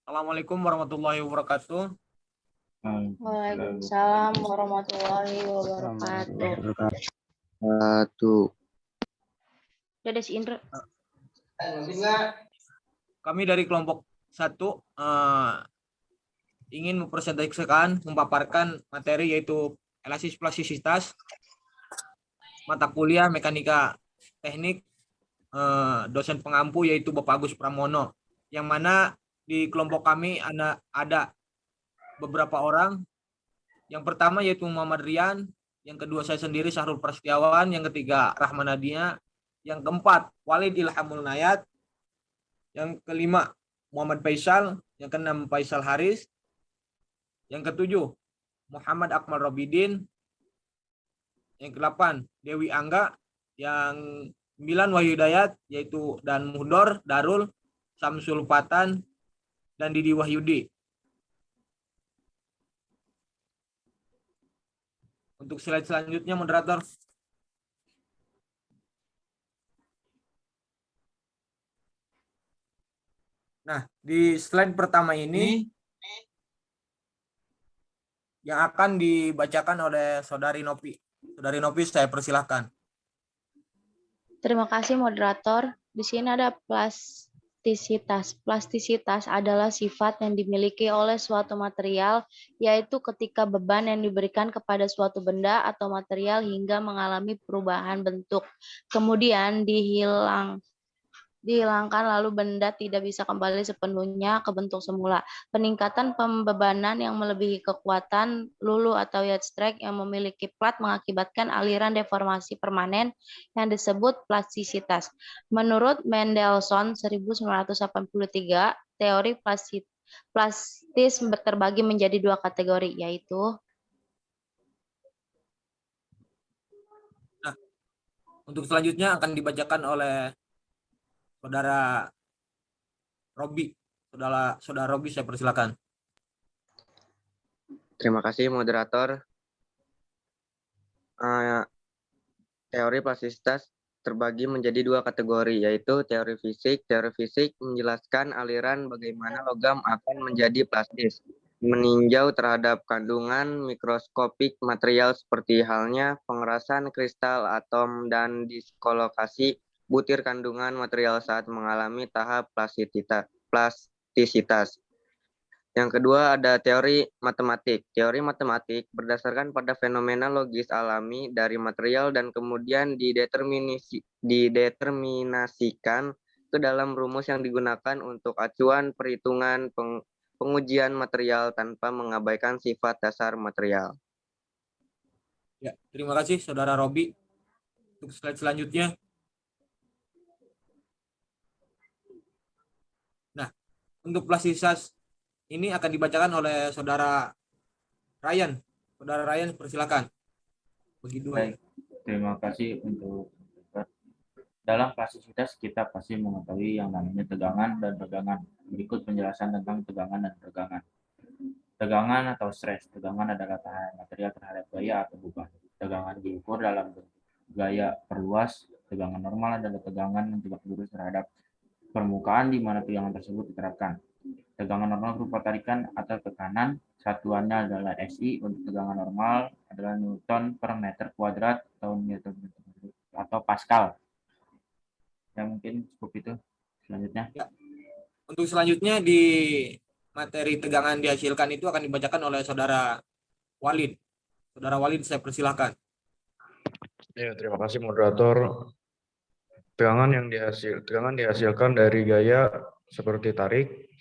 Assalamualaikum warahmatullahi wabarakatuh. Waalaikumsalam warahmatullahi wabarakatuh. Dadah si Indra. Kami dari kelompok 1 ingin mempresentasikan, memaparkan materi yaitu elastisis plastisitas, mata kuliah mekanika teknik, dosen pengampu yaitu Bapak Agus Pramono, yang mana di kelompok kami ada beberapa orang. Yang pertama yaitu Muhammad Rian, yang kedua saya sendiri Syahrul Prasetyawan, yang ketiga Rahman Nadia, yang keempat Walid Ilhamul Nayat, yang kelima Muhammad Faisal, yang keenam Faisal Haris, yang ketujuh Muhammad Akmal Robidin, yang ke-8 Dewi Angga, yang 9 Wahyu Dayat yaitu dan Muhdor Darul, Samsul Fatan, dan Didi Wahyudi. Untuk slide selanjutnya, moderator. Nah, di slide pertama ini yang akan dibacakan oleh Saudari Nopi. Saudari Nopi, saya persilahkan. Terima kasih moderator. Di sini ada plastisitas. Plastisitas adalah sifat yang dimiliki oleh suatu material, yaitu ketika beban yang diberikan kepada suatu benda atau material hingga mengalami perubahan bentuk, kemudian dihilangkan lalu benda tidak bisa kembali sepenuhnya ke bentuk semula. Peningkatan pembebanan yang melebihi kekuatan lulu atau yacht strike yang memiliki plat mengakibatkan aliran deformasi permanen yang disebut plastisitas. Menurut Mendelssohn 1983, teori plastis terbagi menjadi 2 kategori, yaitu untuk selanjutnya akan dibacakan oleh Saudara Robi. Saudara Robi, saya persilakan. Terima kasih moderator. Teori plastisitas terbagi menjadi 2 kategori, yaitu teori fisik. Teori fisik menjelaskan aliran bagaimana logam akan menjadi plastis, meninjau terhadap kandungan mikroskopik material seperti halnya pengerasan kristal, atom, dan diskolokasi butir kandungan material saat mengalami tahap plastisitas. Yang kedua ada teori matematik. Teori matematik berdasarkan pada fenomena logis alami dari material dan kemudian dideterminasikan ke dalam rumus yang digunakan untuk acuan perhitungan pengujian material tanpa mengabaikan sifat dasar material. Ya, terima kasih Saudara Robi. Untuk slide selanjutnya. Nah, untuk plastisitas ini akan dibacakan oleh Saudara Ryan. Saudara Ryan, persilakan. Baik, terima kasih untuk dalam plastisitas kita pasti mengetahui yang namanya tegangan dan regangan. Berikut penjelasan tentang tegangan dan regangan. Tegangan atau stres. Tegangan adalah tahanan material terhadap gaya atau beban. Tegangan diukur dalam bentuk gaya perluas. Tegangan normal adalah tegangan yang tegak lurus terhadap permukaan di mana tegangan tersebut diterapkan. Tegangan normal berupa tarikan atau tekanan. Satuannya adalah SI. Untuk tegangan normal adalah Newton per meter kuadrat atau Newton atau Pascal. Ya, mungkin cukup itu. Selanjutnya. Ya. Untuk selanjutnya di materi tegangan dihasilkan itu akan dibacakan oleh Saudara Walid. Saudara Walid, saya persilahkan. Ya, terima kasih moderator. Tegangan dihasilkan dari gaya seperti tarik,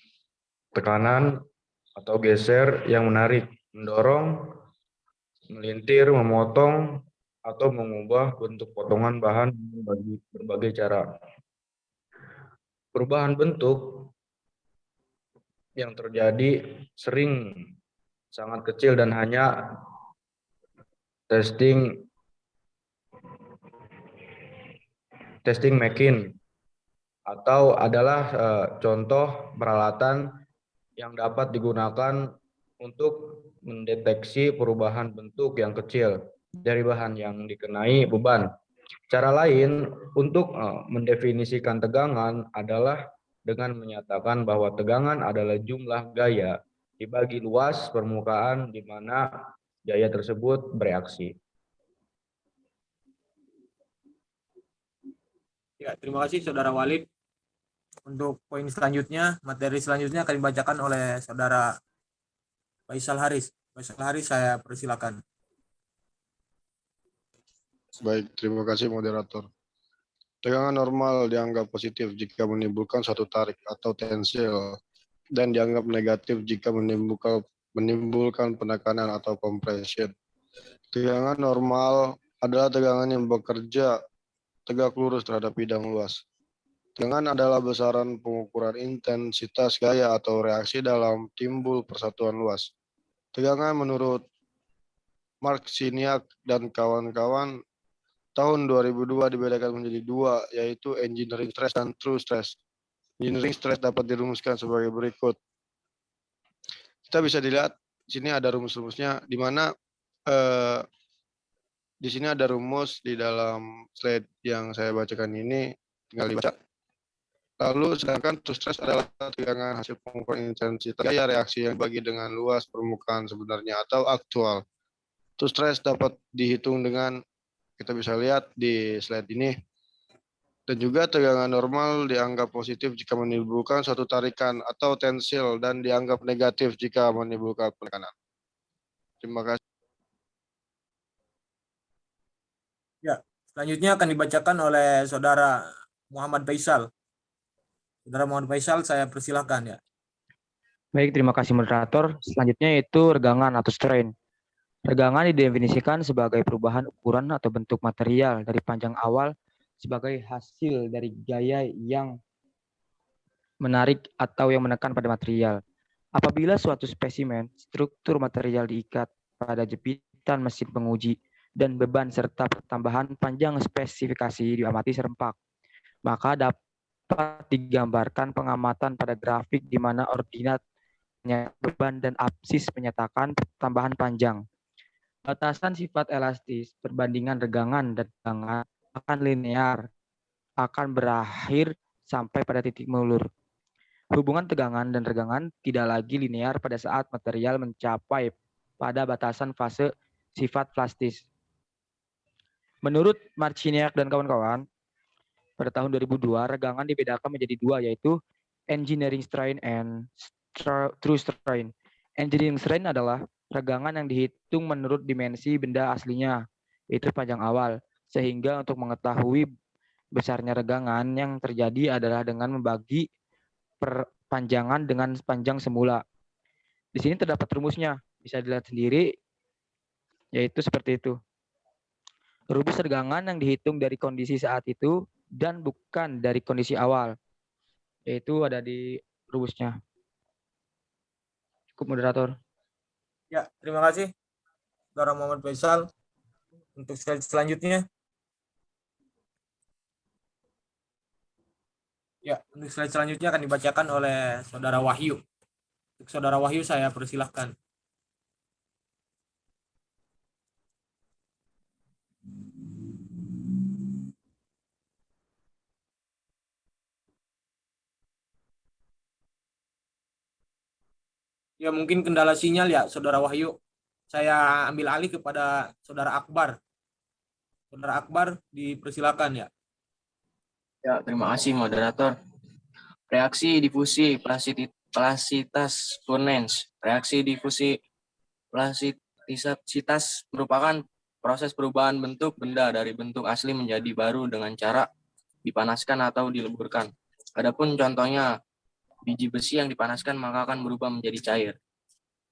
tekanan, atau geser yang menarik, mendorong, melintir, memotong, atau mengubah bentuk potongan bahan dengan berbagai cara. Perubahan bentuk yang terjadi sering sangat kecil dan hanya testing making atau adalah contoh peralatan yang dapat digunakan untuk mendeteksi perubahan bentuk yang kecil dari bahan yang dikenai beban Cara lain untuk mendefinisikan tegangan adalah dengan menyatakan bahwa tegangan adalah jumlah gaya dibagi luas permukaan di mana gaya tersebut bereaksi. Ya, terima kasih Saudara Walid. Untuk poin selanjutnya, materi selanjutnya akan dibacakan oleh Saudara Faisal Haris. Faisal Haris, saya persilakan. Baik, terima kasih moderator. Tegangan normal dianggap positif jika menimbulkan suatu tarik atau tensil dan dianggap negatif jika menimbulkan penekanan atau compression. Tegangan normal adalah tegangan yang bekerja tegak lurus terhadap bidang luas. Tegangan adalah besaran pengukuran intensitas gaya atau reaksi dalam timbul persatuan luas. Tegangan menurut Mark Siniak dan kawan-kawan tahun 2002 dibedakan menjadi dua, yaitu engineering stress dan true stress. Engineering stress dapat dirumuskan sebagai berikut. Kita bisa dilihat di sini ada rumus-rumusnya, di mana di sini ada rumus di dalam slide yang saya bacakan ini, tinggal dibaca. Lalu sedangkan true stress adalah tegangan hasil pengukuran intensitas gaya reaksi yang dibagi dengan luas permukaan sebenarnya atau aktual. True stress dapat dihitung dengan, kita bisa lihat di slide ini. Dan juga tegangan normal dianggap positif jika menimbulkan suatu tarikan atau tensil dan dianggap negatif jika menimbulkan penekanan. Terima kasih. Ya, selanjutnya akan dibacakan oleh Saudara Muhammad Faisal. Saudara Muhammad Faisal, saya persilahkan ya. Baik, terima kasih moderator. Selanjutnya yaitu regangan atau strain. Regangan didefinisikan sebagai perubahan ukuran atau bentuk material dari panjang awal sebagai hasil dari gaya yang menarik atau yang menekan pada material. Apabila suatu spesimen struktur material diikat pada jepitan mesin penguji dan beban serta pertambahan panjang spesifikasi diamati serempak, maka dapat digambarkan pengamatan pada grafik di mana ordinatnya beban dan absis menyatakan tambahan panjang. Batasan sifat elastis perbandingan regangan dan tegangan akan linear, akan berakhir sampai pada titik mulur. Hubungan tegangan dan regangan tidak lagi linear pada saat material mencapai pada batasan fase sifat plastis. Menurut Marciniak dan kawan-kawan, pada tahun 2002 regangan dibedakan menjadi dua, yaitu engineering strain and true strain. Engineering strain adalah regangan yang dihitung menurut dimensi benda aslinya, yaitu panjang awal, sehingga untuk mengetahui besarnya regangan yang terjadi adalah dengan membagi perpanjangan dengan panjang semula. Di sini terdapat rumusnya, bisa dilihat sendiri, yaitu seperti itu. Rumus regangan yang dihitung dari kondisi saat itu dan bukan dari kondisi awal, yaitu ada di rumusnya. Cukup moderator. Ya, terima kasih Saudara Muhammad Faisal. Untuk slide selanjutnya. Ya, untuk slide selanjutnya akan dibacakan oleh Saudara Wahyu. Untuk Saudara Wahyu saya persilahkan. Ya, mungkin kendala sinyal ya, Saudara Wahyu. Saya ambil alih kepada Saudara Akbar. Saudara Akbar, dipersilakan ya. Ya, terima kasih moderator. Reaksi difusi plasitas Cournens. Reaksi difusi plastisitas merupakan proses perubahan bentuk benda dari bentuk asli menjadi baru dengan cara dipanaskan atau dileburkan. Adapun contohnya, biji besi yang dipanaskan maka akan berubah menjadi cair.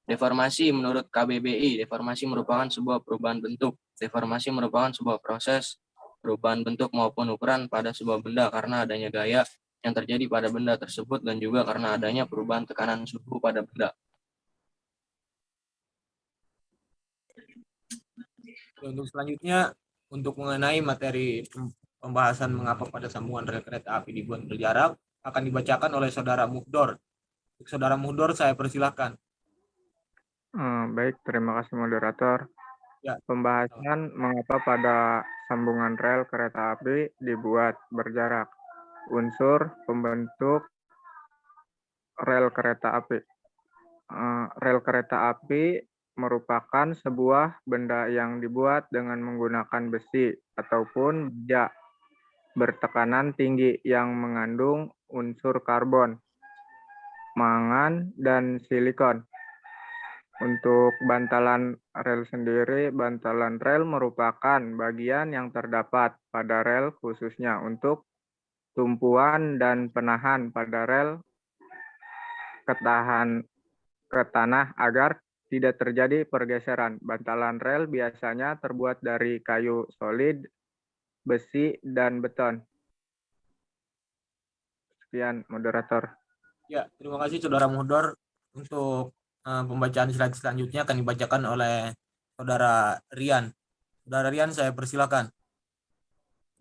Deformasi menurut KBBI, deformasi merupakan sebuah perubahan bentuk. Deformasi merupakan sebuah proses perubahan bentuk maupun ukuran pada sebuah benda karena adanya gaya yang terjadi pada benda tersebut dan juga karena adanya perubahan tekanan suhu pada benda. Untuk selanjutnya, untuk mengenai materi pembahasan mengapa pada sambungan rel kereta api dibuat berjarak, akan dibacakan oleh Saudara Muhdor. Untuk Saudara Muhdor, saya persilahkan. Baik, terima kasih moderator. Ya. Pembahasan mengapa pada sambungan rel kereta api dibuat berjarak. Unsur pembentuk rel kereta api. Rel kereta api merupakan sebuah benda yang dibuat dengan menggunakan besi ataupun baja bertekanan tinggi yang mengandung unsur karbon, mangan, dan silikon. Untuk bantalan rel sendiri, bantalan rel merupakan bagian yang terdapat pada rel khususnya untuk tumpuan dan penahan pada rel ke tanah agar tidak terjadi pergeseran. Bantalan rel biasanya terbuat dari kayu solid, besi, dan beton. Sekian, moderator. Ya, terima kasih Saudara Muhdor. Untuk pembacaan slide selanjutnya akan dibacakan oleh Saudara Rian. Saudara Rian, saya persilakan.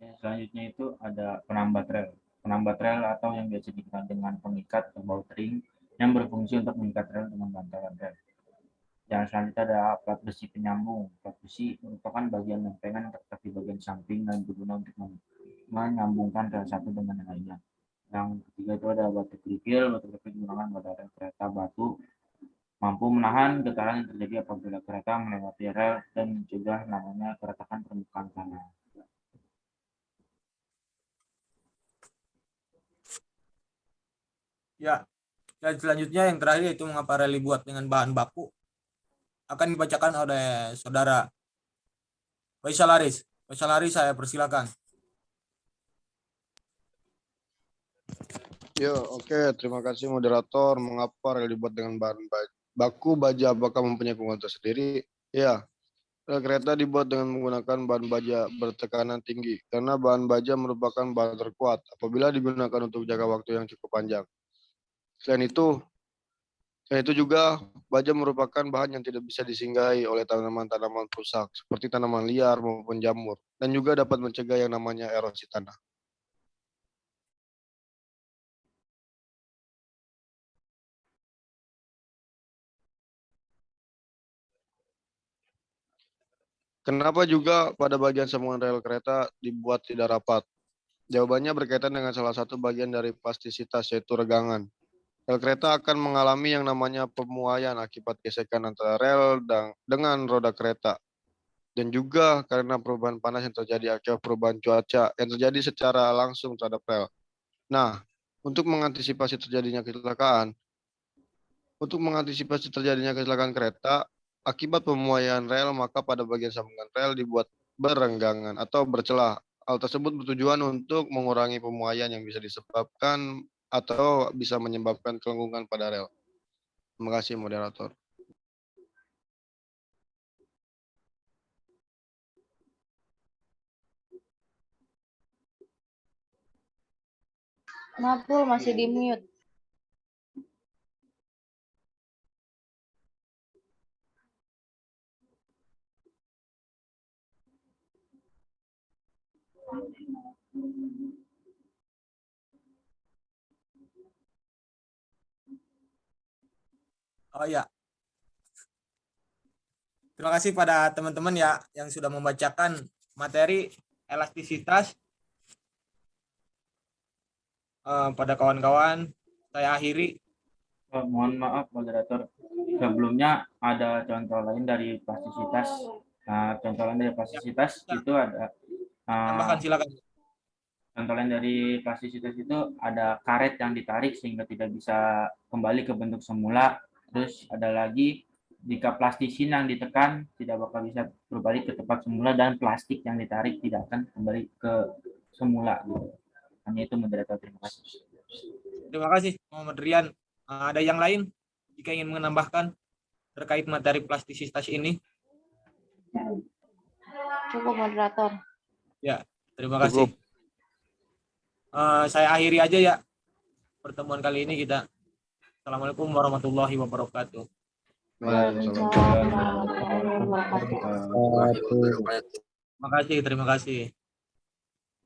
Ya, selanjutnya itu ada penambat rel. Penambat rel atau yang biasa dikenal dengan pengikat atau baut ring yang berfungsi untuk mengikat rel dengan bantalan rel. Yang selanjutnya ada plat besi penyambung. Plat besi merupakan bagian lempengan yang terletak di bagian samping dan berguna untuk menyambungkan rel satu dengan yang lainnya. Yang ketiga itu ada batu kerikil. Batu kerikil digunakan pada rel kereta batu, mampu menahan getaran yang terjadi apabila kereta melewati rel dan mencegah namanya keretakan permukaan tanah. Ya, dan selanjutnya yang terakhir yaitu mengapa rel dibuat dengan bahan baku akan dibacakan oleh Saudara Faisal Aris. Faisal Aris, saya persilakan. Ya, oke. Terima kasih moderator. Mengapa rel dibuat dengan bahan baku baja? Apakah mempunyai keunggulan tersendiri? Ya, rel kereta dibuat dengan menggunakan bahan baja bertekanan tinggi karena bahan baja merupakan bahan terkuat apabila digunakan untuk jangka waktu yang cukup panjang. Selain itu juga baja merupakan bahan yang tidak bisa disinggahi oleh tanaman-tanaman perusak seperti tanaman liar maupun jamur dan juga dapat mencegah yang namanya erosi tanah. Kenapa juga pada bagian sambungan rel kereta dibuat tidak rapat? Jawabannya berkaitan dengan salah satu bagian dari plastisitas, yaitu regangan. Rel kereta akan mengalami yang namanya pemuaian akibat gesekan antara rel dengan roda kereta. Dan juga karena perubahan panas yang terjadi akibat perubahan cuaca yang terjadi secara langsung terhadap rel. Nah, untuk mengantisipasi terjadinya kecelakaan kereta, akibat pemuaian rel, maka pada bagian sambungan rel dibuat berenggangan atau bercelah. Hal tersebut bertujuan untuk mengurangi pemuaian yang bisa disebabkan atau bisa menyebabkan kelengkungan pada rel. Terima kasih, moderator. Napul masih di mute. Oh ya. Terima kasih pada teman-teman ya yang sudah membacakan materi elastisitas pada kawan-kawan. Saya akhiri. Mohon maaf moderator, sebelumnya ada contoh lain dari plastisitas. Nah, contoh lain dari plastisitas Ya. itu ada Tambahkan, silakan. contoh lain dari plastisitas itu ada karet yang ditarik sehingga tidak bisa kembali ke bentuk semula. Terus ada lagi jika plastisin yang ditekan tidak bakal bisa berbalik ke tempat semula, dan plastik yang ditarik tidak akan kembali ke semula. Hanya itu moderator, terima kasih. Terima kasih Muhammad Rian. Ada yang lain jika ingin menambahkan terkait materi plastisitas ini? Cukup, moderator. Ya, terima kasih. Saya akhiri aja ya pertemuan kali ini kita. Assalamualaikum warahmatullahi wabarakatuh. Waalaikumsalam warahmatullahi wabarakatuh. Terima kasih.